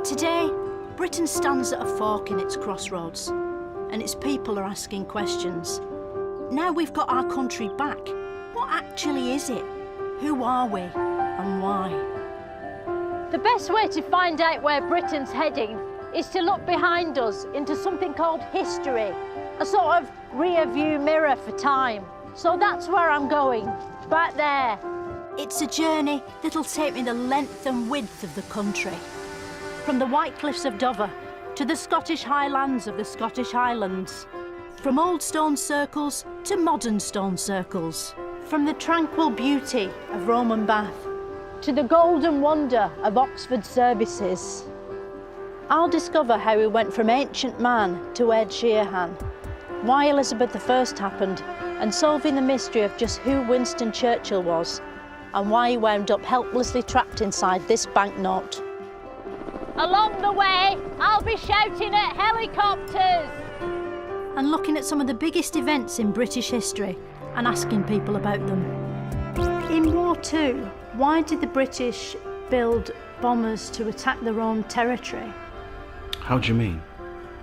Today, Britain stands at a fork in its crossroads, and its people are asking questions. Now we've got our country back, what actually is it? Who are we, and why? The best way to find out where Britain's heading is to look behind us into something called history, a sort of rear-view mirror for time. So that's where I'm going, back there. It's a journey that'll take me the length and width of the country. From the White Cliffs of Dover to the Scottish Highlands of the Scottish Highlands. From old stone circles to modern stone circles. From the tranquil beauty of Roman Bath to the golden wonder of Oxford services. I'll discover how we went from ancient man to Ed Sheeran, why Elizabeth I happened, and solving the mystery of just who Winston Churchill was, and why he wound up helplessly trapped inside this banknote. Along the way, I'll be shouting at helicopters. And looking at some of the biggest events in British history and asking people about them. In War II, why did the British build bombers to attack their own territory? How do you mean?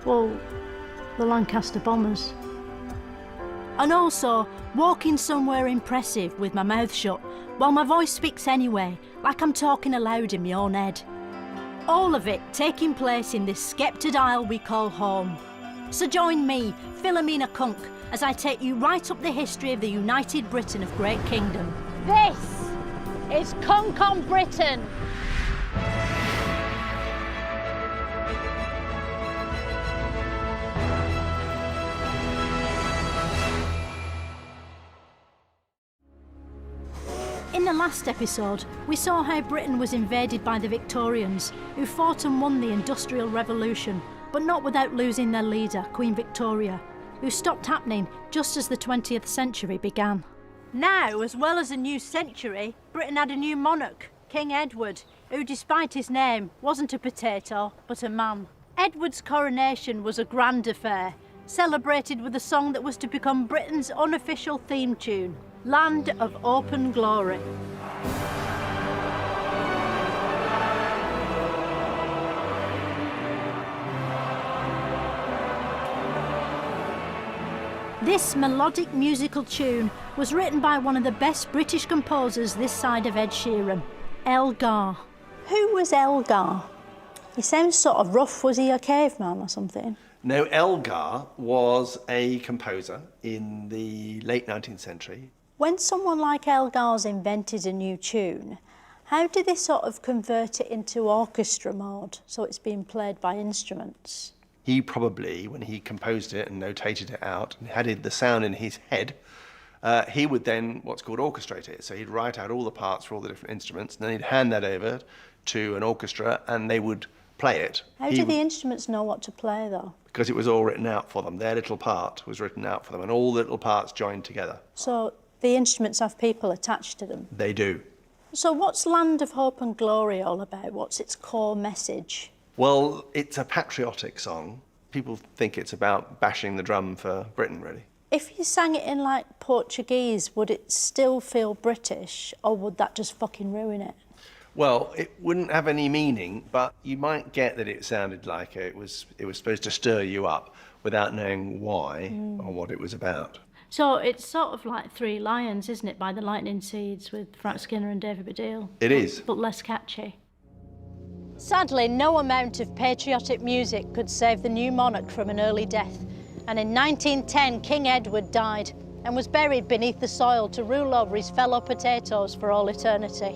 Well, the Lancaster bombers. And also, walking somewhere impressive with my mouth shut, while my voice speaks anyway, like I'm talking aloud in my own head. All of it taking place in this sceptred isle we call home. So join me, Philomena Cunk, as I take you right up the history of the United Britain of Great Kingdom. This is Cunk on Britain. In the last episode, we saw how Britain was invaded by the Victorians, who fought and won the Industrial Revolution, but not without losing their leader, Queen Victoria, who stopped happening just as the 20th century began. Now, as well as a new century, Britain had a new monarch, King Edward, who, despite his name, wasn't a potato, but a man. Edward's coronation was a grand affair, celebrated with a song that was to become Britain's unofficial theme tune, Land of Open Glory. This melodic musical tune was written by one of the best British composers this side of Ed Sheeran, Elgar. Who was Elgar? He sounds sort of rough. Was he a caveman or something? No, Elgar was a composer in the late 19th century. When someone like Elgar's invented a new tune, how do they sort of convert it into orchestra mode so it's being played by instruments? He probably, when he composed it and notated it out and had the sound in his head, he would then what's called orchestrate it. So he'd write out all the parts for all the different instruments, and then he'd hand that over to an orchestra and they would play it. How do the instruments know what to play though? Because it was all written out for them. Their little part was written out for them and all the little parts joined together. So the instruments have people attached to them? They do. So what's Land of Hope and Glory all about? What's its core message? Well, it's a patriotic song. People think it's about bashing the drum for Britain, really. If you sang it in like Portuguese, would it still feel British, or would that just fucking ruin it? Well, it wouldn't have any meaning, but you might get that it sounded like it was supposed to stir you up without knowing why or what it was about. So it's sort of like Three Lions, isn't it, by the Lightning Seeds with Frank Skinner and David Baddiel? It is. But less catchy. Sadly, no amount of patriotic music could save the new monarch from an early death. And in 1910, King Edward died and was buried beneath the soil to rule over his fellow potatoes for all eternity.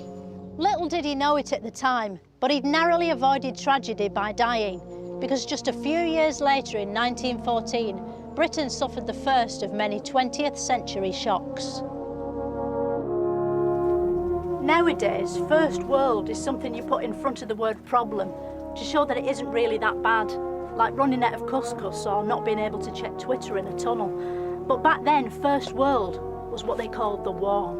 Little did he know it at the time, but he'd narrowly avoided tragedy by dying, because just a few years later, in 1914, Britain suffered the first of many 20th century shocks. Nowadays, first world is something you put in front of the word problem to show that it isn't really that bad, like running out of couscous or not being able to check Twitter in a tunnel. But back then, first world was what they called the war.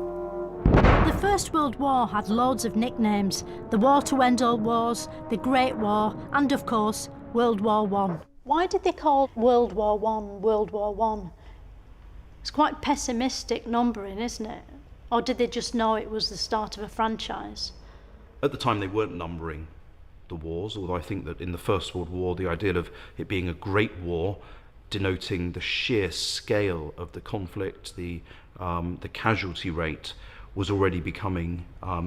The First World War had loads of nicknames: the War to End All Wars, the Great War, and of course, World War I. Why did they call World War I World War I? It's quite pessimistic numbering, isn't it? Or did they just know it was the start of a franchise? At the time, they weren't numbering. the wars, although I think that in the First World War, the idea of it being a great war, denoting the sheer scale of the conflict, the casualty rate, was already becoming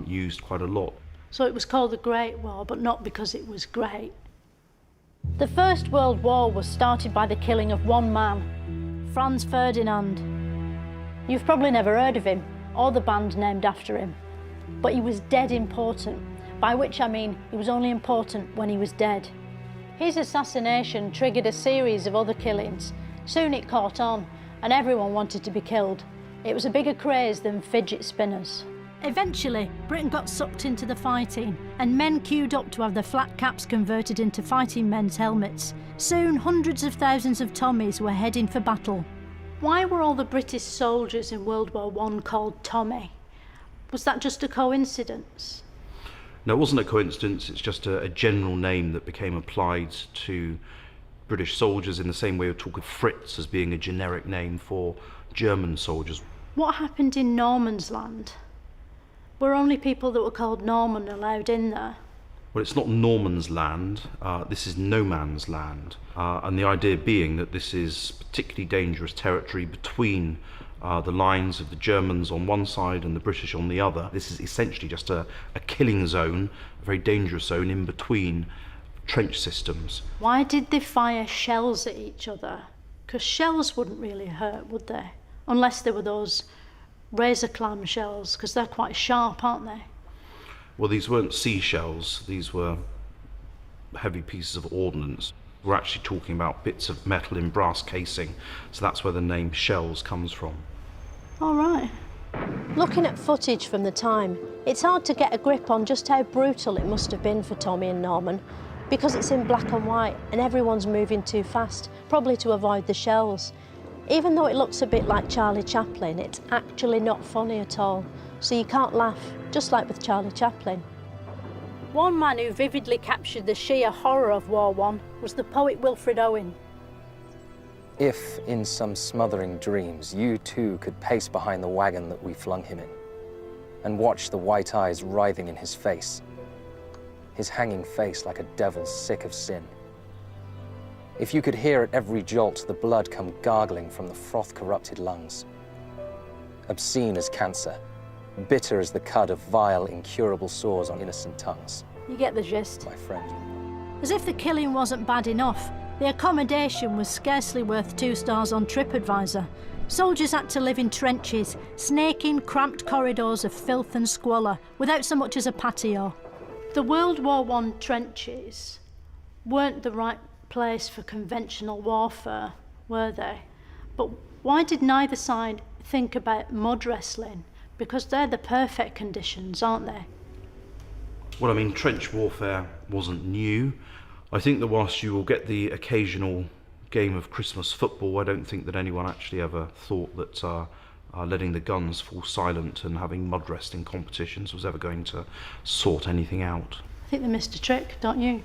used quite a lot. So it was called the Great War, but not because it was great. The First World War was started by the killing of one man, Franz Ferdinand. You've probably never heard of him, or the band named after him. But he was dead important, by which I mean he was only important when he was dead. His assassination triggered a series of other killings. Soon it caught on, and everyone wanted to be killed. It was a bigger craze than fidget spinners. Eventually, Britain got sucked into the fighting, and men queued up to have their flat caps converted into fighting men's helmets. Soon, hundreds of thousands of Tommies were heading for battle. Why were all the British soldiers in World War I called Tommy? Was that just a coincidence? No, it wasn't a coincidence, it's just a general name that became applied to British soldiers in the same way we talk of Fritz as being a generic name for German soldiers. What happened in Norman's land? Were only people that were called Norman allowed in there? Well, it's not Norman's land, this is no man's land. And the idea being that this is particularly dangerous territory between the lines of the Germans on one side and the British on the other. This is essentially just a killing zone, a very dangerous zone in between trench systems. Why did they fire shells at each other? Because shells wouldn't really hurt, would they? Unless they were those razor clam shells, because they're quite sharp, aren't they? Well, these weren't seashells, these were heavy pieces of ordnance. We're actually talking about bits of metal in brass casing, so that's where the name shells comes from. All right. Looking at footage from the time, it's hard to get a grip on just how brutal it must have been for Tommy and Norman, because it's in black and white and everyone's moving too fast, probably to avoid the shells. Even though it looks a bit like Charlie Chaplin, it's actually not funny at all, so you can't laugh, just like with Charlie Chaplin. One man who vividly captured the sheer horror of War I was the poet Wilfred Owen. If, in some smothering dreams, you too could pace behind the wagon that we flung him in, and watch the white eyes writhing in his face, his hanging face like a devil sick of sin. If you could hear at every jolt the blood come gargling from the froth-corrupted lungs, obscene as cancer, bitter as the cud of vile, incurable sores on innocent tongues. You get the gist. My friend. As if the killing wasn't bad enough, the accommodation was scarcely worth 2 stars on TripAdvisor. Soldiers had to live in trenches, snaking cramped corridors of filth and squalor, without so much as a patio. The World War I trenches weren't the right place for conventional warfare, were they? But why did neither side think about mud wrestling? Because they're the perfect conditions, aren't they? Well, I mean, trench warfare wasn't new. I think that whilst you will get the occasional game of Christmas football, I don't think that anyone actually ever thought that letting the guns fall silent and having mud wrestling competitions was ever going to sort anything out. I think they missed a trick, don't you?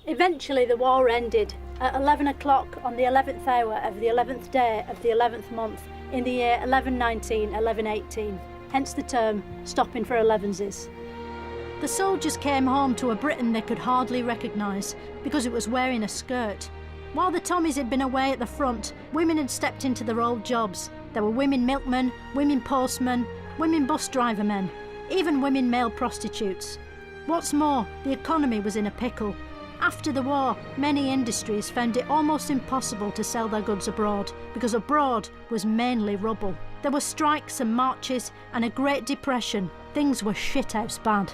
Eventually the war ended at 11 o'clock on the 11th hour of the 11th day of the 11th month in the year 1119, 1118, hence the term stopping for 11s. The soldiers came home to a Britain they could hardly recognise because it was wearing a skirt. While the Tommies had been away at the front, women had stepped into their old jobs. There were women milkmen, women postmen, women bus driver men, even women male prostitutes. What's more, the economy was in a pickle. After the war, many industries found it almost impossible to sell their goods abroad because abroad was mainly rubble. There were strikes and marches and a Great Depression. Things were shithouse bad.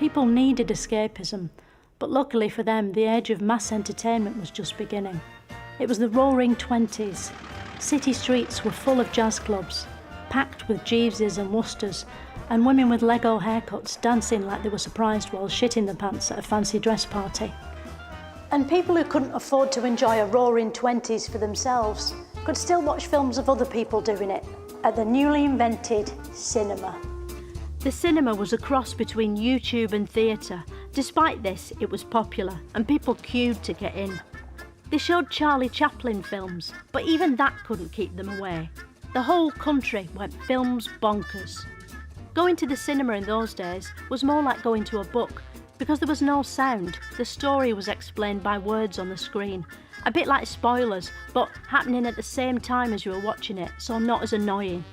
People needed escapism, but luckily for them, the age of mass entertainment was just beginning. It was the roaring 20s. City streets were full of jazz clubs, packed with Jeeveses and Worcesters, and women with Lego haircuts dancing like they were surprised while shitting their pants at a fancy dress party. And people who couldn't afford to enjoy a roaring 20s for themselves could still watch films of other people doing it at the newly invented cinema. The cinema was a cross between YouTube and theatre. Despite this, it was popular and people queued to get in. They showed Charlie Chaplin films, but even that couldn't keep them away. The whole country went films bonkers. Going to the cinema in those days was more like going to a book, Because there was no sound, the story was explained by words on the screen. A bit like spoilers, but happening at the same time as you were watching it, so not as annoying.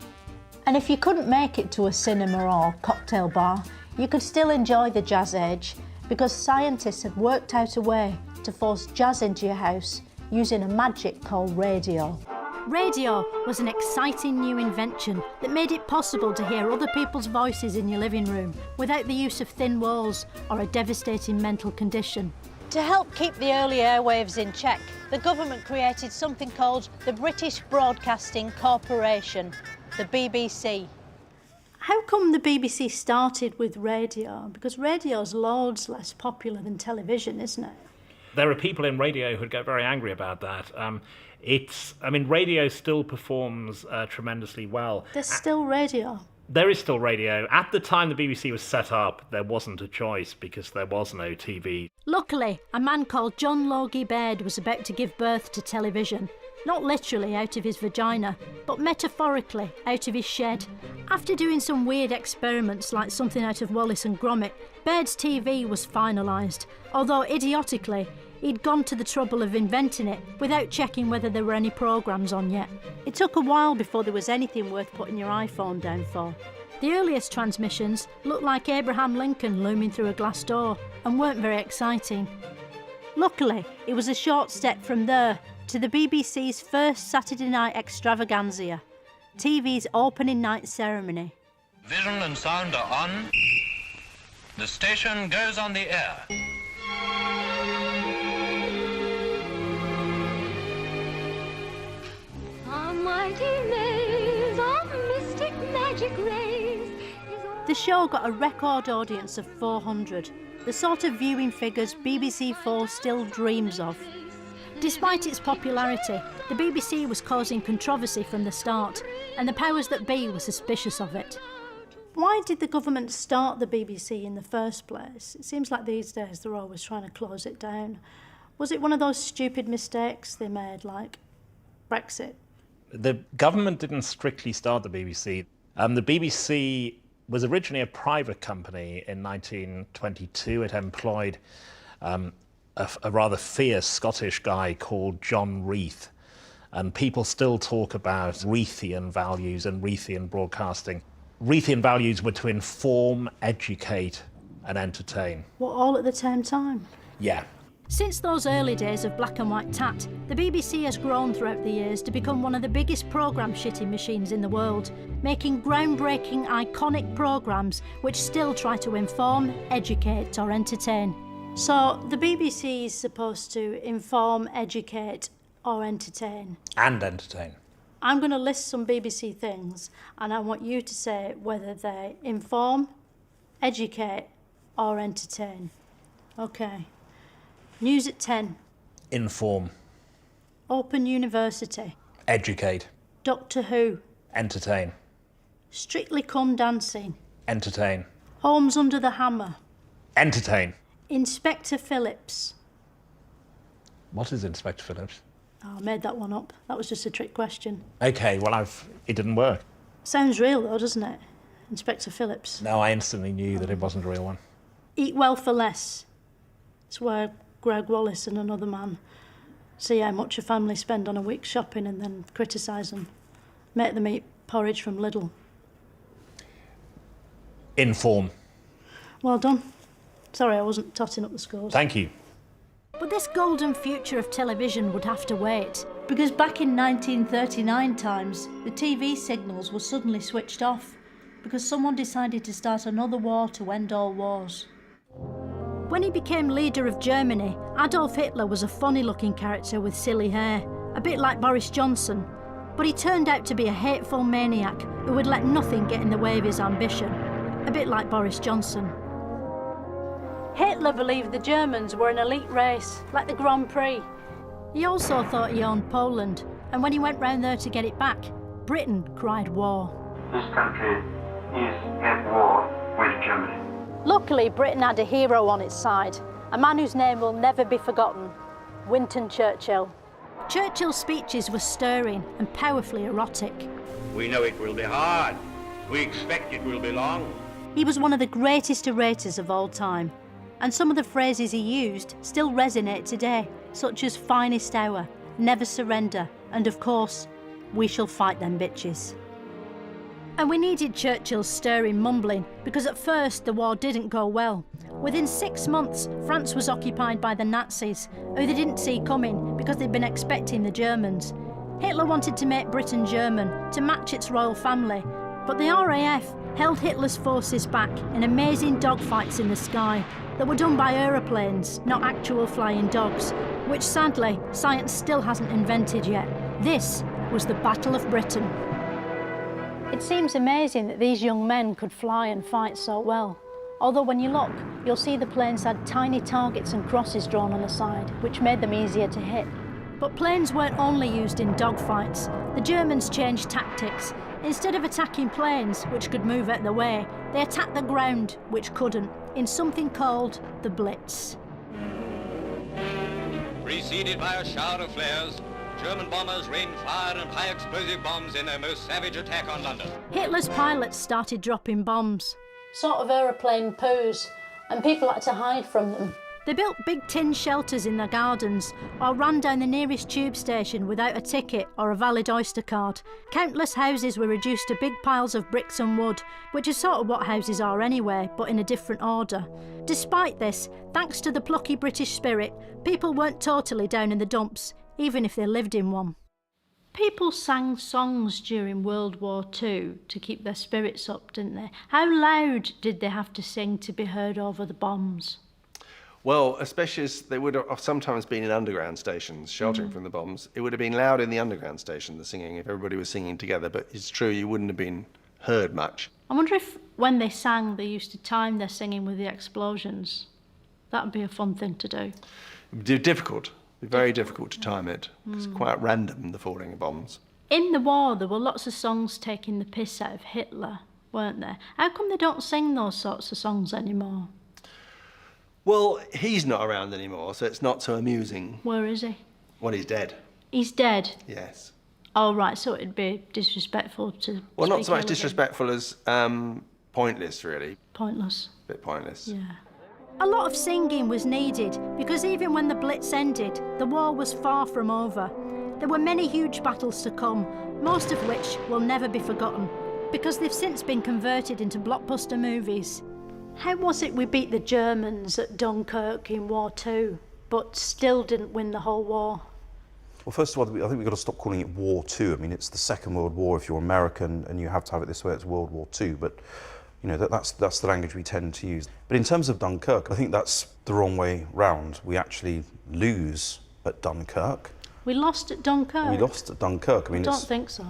And if you couldn't make it to a cinema or cocktail bar, you could still enjoy the jazz age, because scientists had worked out a way to force jazz into your house using a magic called radio. Radio was an exciting new invention that made it possible to hear other people's voices in your living room without the use of thin walls or a devastating mental condition. To help keep the early airwaves in check, the government created something called the British Broadcasting Corporation, the BBC. How come the BBC started with radio? Because radio's loads less popular than television, isn't it? There are people in radio who'd get very angry about that. Radio still performs tremendously well. There's still radio. There is still radio. At the time the BBC was set up, there wasn't a choice because there was no TV. Luckily, a man called John Logie Baird was about to give birth to television. Not literally out of his vagina, but metaphorically out of his shed. After doing some weird experiments like something out of Wallace and Gromit, Baird's TV was finalised, although idiotically, he'd gone to the trouble of inventing it without checking whether there were any programmes on yet. It took a while before there was anything worth putting your iPhone down for. The earliest transmissions looked like Abraham Lincoln looming through a glass door and weren't very exciting. Luckily, it was a short step from there to the BBC's first Saturday night extravaganza, TV's opening night ceremony. Vision and sound are on. The station goes on the air. A mighty maze of mystic magic rays. The show got a record audience of 400, the sort of viewing figures BBC 4 still dreams of. Despite its popularity, the BBC was causing controversy from the start, and the powers that be were suspicious of it. Why did the government start the BBC in the first place? It seems like these days they're always trying to close it down. Was it one of those stupid mistakes they made, like Brexit? The government didn't strictly start the BBC. The BBC was originally a private company in 1922. It employed a rather fierce Scottish guy called John Reith. And people still talk about Reithian values and Reithian broadcasting. Reithian values were to inform, educate, and entertain. What, all at the same time? Yeah. Since those early days of black and white tat, the BBC has grown throughout the years to become one of the biggest programme shitting machines in the world, making groundbreaking, iconic programmes which still try to inform, educate or entertain. So the BBC is supposed to inform, educate or entertain? And entertain. I'm going to list some BBC things and I want you to say whether they inform, educate or entertain. OK. News at 10. Inform. Open University. Educate. Doctor Who. Entertain. Strictly Come Dancing. Entertain. Holmes Under the Hammer. Entertain. Inspector Phillips. What is Inspector Phillips? Oh, I made that one up. That was just a trick question. OK, well, it didn't work. Sounds real though, doesn't it? Inspector Phillips. No, I instantly knew that it wasn't a real one. Eat Well for Less. It's where Greg Wallace and another man see how much a family spend on a week's shopping and then criticise them. Make them eat porridge from Lidl. Inform. Well done. Sorry, I wasn't totting up the scores. Thank you. But this golden future of television would have to wait. Because back in 1939 times, the TV signals were suddenly switched off because someone decided to start another war to end all wars. When he became leader of Germany, Adolf Hitler was a funny-looking character with silly hair, a bit like Boris Johnson. But he turned out to be a hateful maniac who would let nothing get in the way of his ambition, a bit like Boris Johnson. Hitler believed the Germans were an elite race, like the Grand Prix. He also thought he owned Poland, and when he went round there to get it back, Britain cried war. This country is at war with Germany. Luckily, Britain had a hero on its side, a man whose name will never be forgotten, Winston Churchill. Churchill's speeches were stirring and powerfully erotic. We know it will be hard. We expect it will be long. He was one of the greatest orators of all time. and some of the phrases he used still resonate today, such as finest hour, never surrender, and of course, we shall fight them bitches. And we needed Churchill's stirring mumbling, because at first the war didn't go well. Within 6 months, France was occupied by the Nazis, who they didn't see coming because they'd been expecting the Germans. Hitler wanted to make Britain German, to match its royal family, but the RAF held Hitler's forces back in amazing dogfights in the sky that were done by aeroplanes, not actual flying dogs, which sadly science still hasn't invented yet. This was the Battle of Britain. It seems amazing that these young men could fly and fight so well. Although when you look, you'll see the planes had tiny targets and crosses drawn on the side, which made them easier to hit. But planes weren't only used in dogfights. The Germans changed tactics. Instead of attacking planes, which could move out of the way, they attacked the ground, which couldn't, in something called the Blitz. Preceded by a shower of flares, German bombers rained fire and high explosive bombs in their most savage attack on London. Hitler's pilots started dropping bombs. Sort of aeroplane poos, and people had to hide from them. They built big tin shelters in their gardens or ran down the nearest tube station without a ticket or a valid Oyster card. Countless houses were reduced to big piles of bricks and wood, which is sort of what houses are anyway, but in a different order. Despite this, thanks to the plucky British spirit, people weren't totally down in the dumps, even if they lived in one. People sang songs during World War II to keep their spirits up, didn't they? How loud did they have to sing to be heard over the bombs? Well, especially as they would have sometimes been in underground stations, sheltering from the bombs. It would have been loud in the underground station, the singing, if everybody was singing together, but it's true, you wouldn't have been heard much. I wonder if when they sang, they used to time their singing with the explosions. That would be a fun thing to do. It would be difficult. It'd be very difficult to time it. It's quite random, the falling of bombs. In the war, there were lots of songs taking the piss out of Hitler, weren't there? How come they don't sing those sorts of songs anymore? Well, he's not around anymore, so it's not so amusing. Where is he? Well, he's dead. He's dead? Yes. Oh, right, so it'd be disrespectful to Well, not so much ill of him. disrespectful as pointless, really. Pointless. A bit pointless. Yeah. A lot of singing was needed because even when the Blitz ended, the war was far from over. There were many huge battles to come, most of which will never be forgotten because they've since been converted into blockbuster movies. How was it we beat the Germans at Dunkirk in War II, but still didn't win the whole war? Well, first of all, I think we've got to stop calling it War II. I mean, it's the Second World War if you're American, and you have to have it this way, it's World War II. But, you know, that's the language we tend to use. But in terms of Dunkirk, I think that's the wrong way round. We actually lose at Dunkirk. We lost at Dunkirk? We lost at Dunkirk. I mean, I don't think so.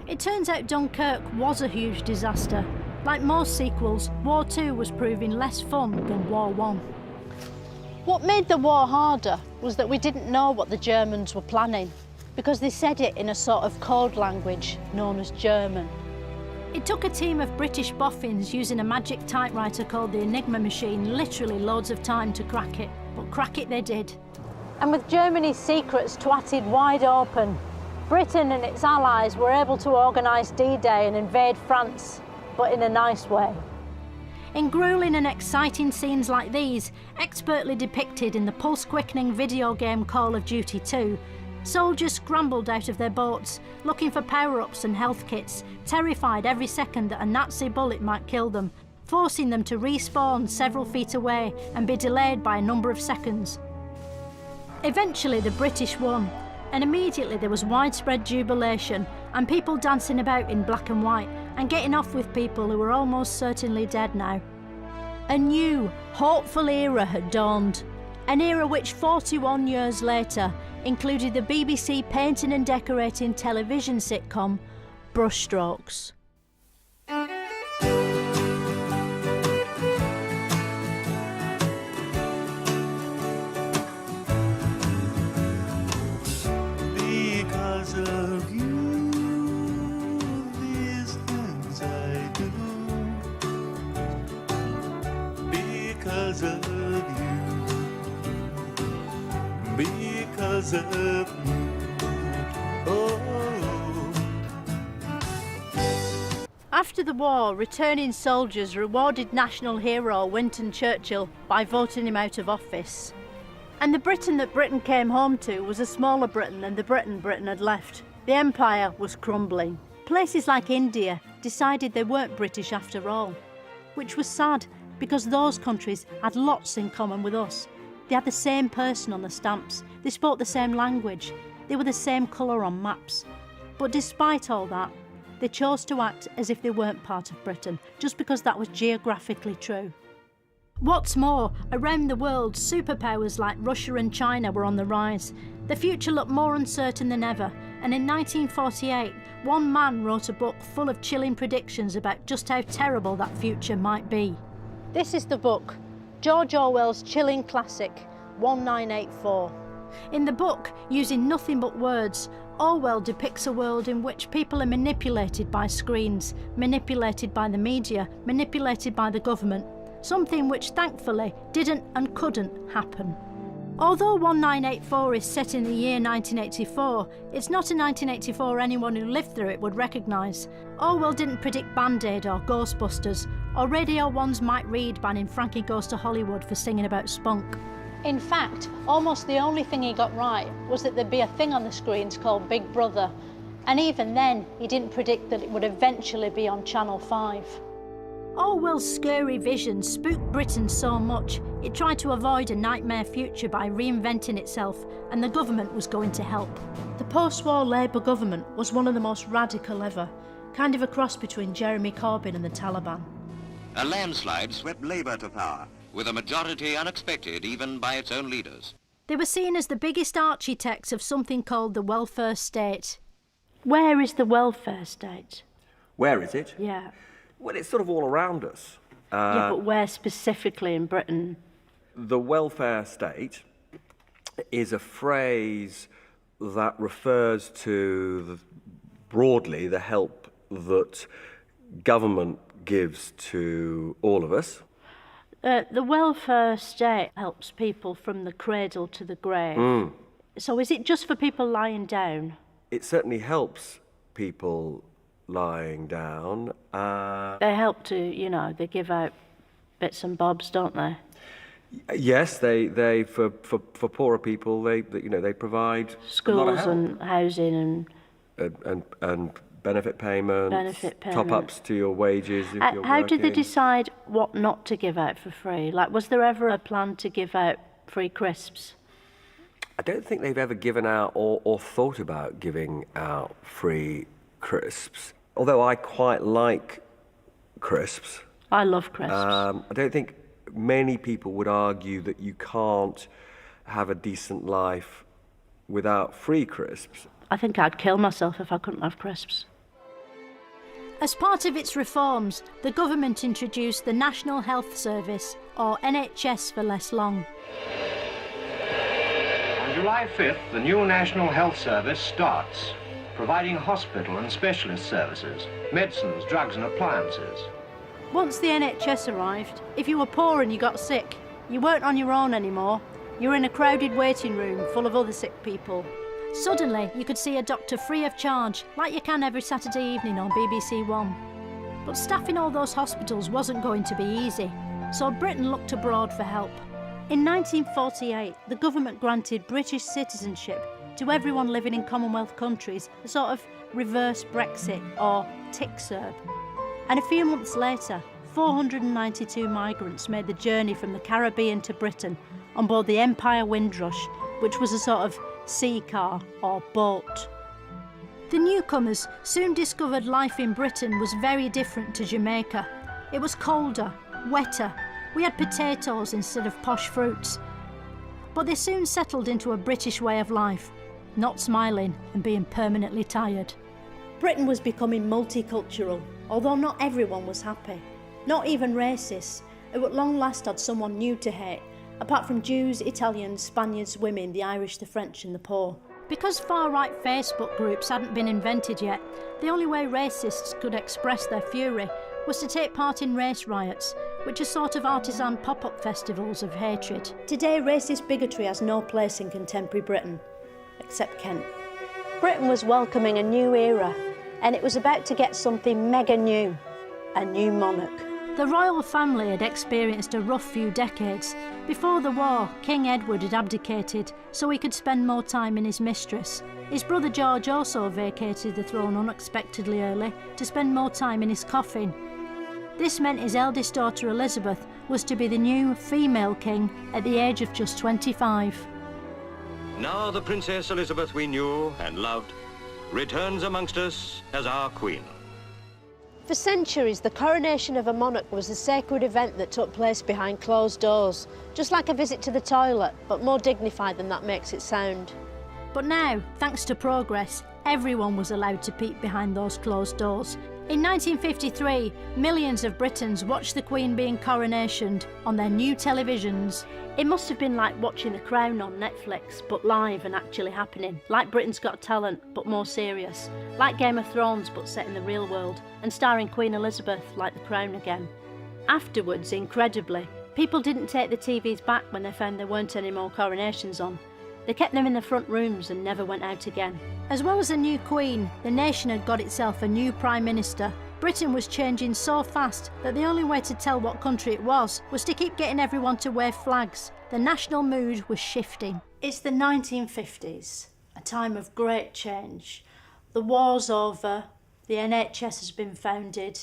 It turns out Dunkirk was a huge disaster. Like most sequels, War II was proving less fun than War I. What made the war harder was that we didn't know what the Germans were planning, because they said it in a sort of code language known as German. It took a team of British boffins using a magic typewriter called the Enigma machine literally loads of time to crack it, but crack it they did. And with Germany's secrets twatted wide open, Britain and its allies were able to organise D-Day and invade France, but in a nice way. In grueling and exciting scenes like these, expertly depicted in the pulse-quickening video game Call of Duty 2, soldiers scrambled out of their boats, looking for power-ups and health kits, terrified every second that a Nazi bullet might kill them, forcing them to respawn several feet away and be delayed by a number of seconds. Eventually the British won, and immediately there was widespread jubilation and people dancing about in black and white and getting off with people who were almost certainly dead now. A new, hopeful era had dawned, an era which 41 years later included the BBC painting and decorating television sitcom Brushstrokes. Because of you, these things I do. Because of you. Because of you. Oh. After the war, returning soldiers rewarded national hero Winston Churchill by voting him out of office. And the Britain that Britain came home to was a smaller Britain than the Britain had left. The empire was crumbling. Places like India decided they weren't British after all, which was sad because those countries had lots in common with us. They had the same person on the stamps, they spoke the same language, they were the same colour on maps. But despite all that, they chose to act as if they weren't part of Britain, just because that was geographically true. What's more, around the world, superpowers like Russia and China were on the rise. The future looked more uncertain than ever, and in 1948, one man wrote a book full of chilling predictions about just how terrible that future might be. This is the book, George Orwell's chilling classic, 1984. In the book, using nothing but words, Orwell depicts a world in which people are manipulated by screens, manipulated by the media, manipulated by the government, something which thankfully didn't and couldn't happen. Although 1984 is set in the year 1984, it's not a 1984 anyone who lived through it would recognise. Orwell didn't predict Band-Aid or Ghostbusters, or Radio 1's Mike Reed banning Frankie Goes to Hollywood for singing about spunk. In fact, almost the only thing he got right was that there'd be a thing on the screens called Big Brother, and even then he didn't predict that it would eventually be on Channel 5. Orwell's scary vision spooked Britain so much it tried to avoid a nightmare future by reinventing itself, and the government was going to help. The post-war Labour government was one of the most radical ever, kind of a cross between Jeremy Corbyn and the Taliban. A landslide swept Labour to power, with a majority unexpected even by its own leaders. They were seen as the biggest architects of something called the welfare state. Where is the welfare state? Where is it? Yeah. Well, it's sort of all around us. Yeah, but where specifically in Britain? The welfare state is a phrase that refers to, broadly, the help that government gives to all of us. The welfare state helps people from the cradle to the grave. So is it just for people lying down? It certainly helps people lying down. They help to, they give out bits and bobs, don't they? Yes, they for poorer people, they provide schools and housing and benefit payments, top-ups to your wages if you're How working. did they decide what not to give out for free? Like, was there ever a plan to give out free crisps? I don't think they've ever given out or thought about giving out free crisps. Although I quite like crisps. I love crisps. I don't think many people would argue that you can't have a decent life without free crisps. I think I'd kill myself if I couldn't have crisps. As part of its reforms, the government introduced the National Health Service, or NHS for less long. On July 5th, the new National Health Service starts, providing hospital and specialist services, medicines, drugs and appliances. Once the NHS arrived, if you were poor and you got sick, you weren't on your own anymore. You were in a crowded waiting room full of other sick people. Suddenly, you could see a doctor free of charge, like you can every Saturday evening on BBC One. But staffing all those hospitals wasn't going to be easy, so Britain looked abroad for help. In 1948, the government granted British citizenship to everyone living in Commonwealth countries, a sort of reverse Brexit, or TIC-SERB. And a few months later, 492 migrants made the journey from the Caribbean to Britain on board the Empire Windrush, which was a sort of sea car or boat. The newcomers soon discovered life in Britain was very different to Jamaica. It was colder, wetter. We had potatoes instead of posh fruits. But they soon settled into a British way of life, not smiling and being permanently tired. Britain was becoming multicultural, although not everyone was happy. Not even racists, who at long last had someone new to hate, apart from Jews, Italians, Spaniards, women, the Irish, the French and the poor. Because far-right Facebook groups hadn't been invented yet, the only way racists could express their fury was to take part in race riots, which are sort of artisan pop-up festivals of hatred. Today, racist bigotry has no place in contemporary Britain, except Kent. Britain was welcoming a new era, and it was about to get something mega new. a new monarch. The royal family had experienced a rough few decades. Before the war, King Edward had abdicated so he could spend more time in his mistress. His brother George also vacated the throne unexpectedly early to spend more time in his coffin. This meant his eldest daughter Elizabeth was to be the new female king at the age of just 25. Now the Princess Elizabeth we knew and loved returns amongst us as our queen. For centuries, the coronation of a monarch was a sacred event that took place behind closed doors, just like a visit to the toilet, but more dignified than that makes it sound. But now, thanks to progress, everyone was allowed to peek behind those closed doors. In 1953, millions of Britons watched the Queen being coronationed on their new televisions. It must have been like watching The Crown on Netflix, but live and actually happening. Like Britain's Got Talent, but more serious. Like Game of Thrones, but set in the real world. And starring Queen Elizabeth, like The Crown again. Afterwards, incredibly, people didn't take the TVs back when they found there weren't any more coronations on. They kept them in the front rooms and never went out again. As well as a new Queen, the nation had got itself a new Prime Minister. Britain was changing so fast that the only way to tell what country it was to keep getting everyone to wave flags. The national mood was shifting. It's the 1950s, a time of great change. The war's over, the NHS has been founded,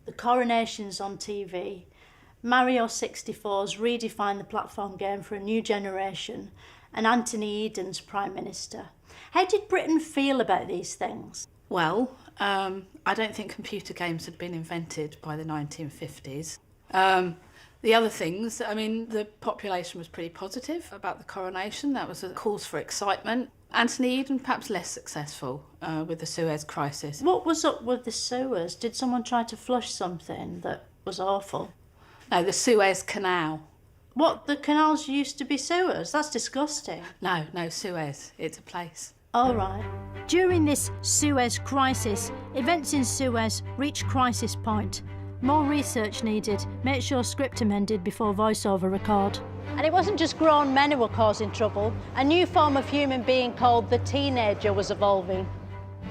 the coronation's on TV, Mario 64's redefined the platform game for a new generation, and Anthony Eden's Prime Minister. How did Britain feel about these things? Well, I don't think computer games had been invented by the 1950s. The other things, I mean, the population was pretty positive about the coronation. That was a cause for excitement. Anthony Eden, perhaps less successful with the Suez Crisis. What was up with the sewers? Did someone try to flush something that was awful? No, the Suez Canal. What, the canals used to be sewers? That's disgusting. No, Suez. It's a place. All right. During this Suez Crisis, events in Suez reached crisis point. More research needed. Make sure script amended before voiceover record. And it wasn't just grown men who were causing trouble. A new form of human being called the teenager was evolving.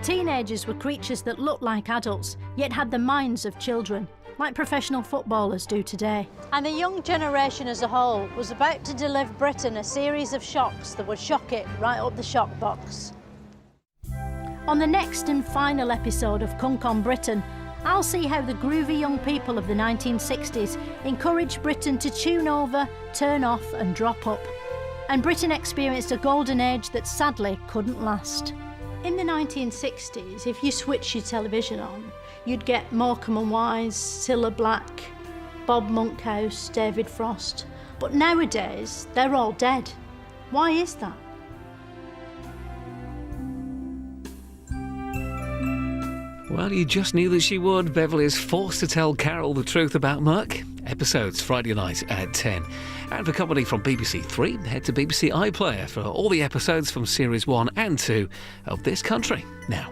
Teenagers were creatures that looked like adults, yet had the minds of children, like professional footballers do today. And the young generation as a whole was about to deliver Britain a series of shocks that would shock it right up the shock box. On the next and final episode of Cunk on Britain, I'll see how the groovy young people of the 1960s encouraged Britain to tune over, turn off and drop up. And Britain experienced a golden age that sadly couldn't last. In the 1960s, if you switched your television on, you'd get Morecambe and Wise, Cilla Black, Bob Monkhouse, David Frost. But nowadays, they're all dead. Why is that? Well, you just knew that she would. Beverly is forced to tell Carol the truth about Mark. Episodes Friday night at 10. And for company from BBC Three, head to BBC iPlayer for all the episodes from Series 1 and 2 of This Country. Now,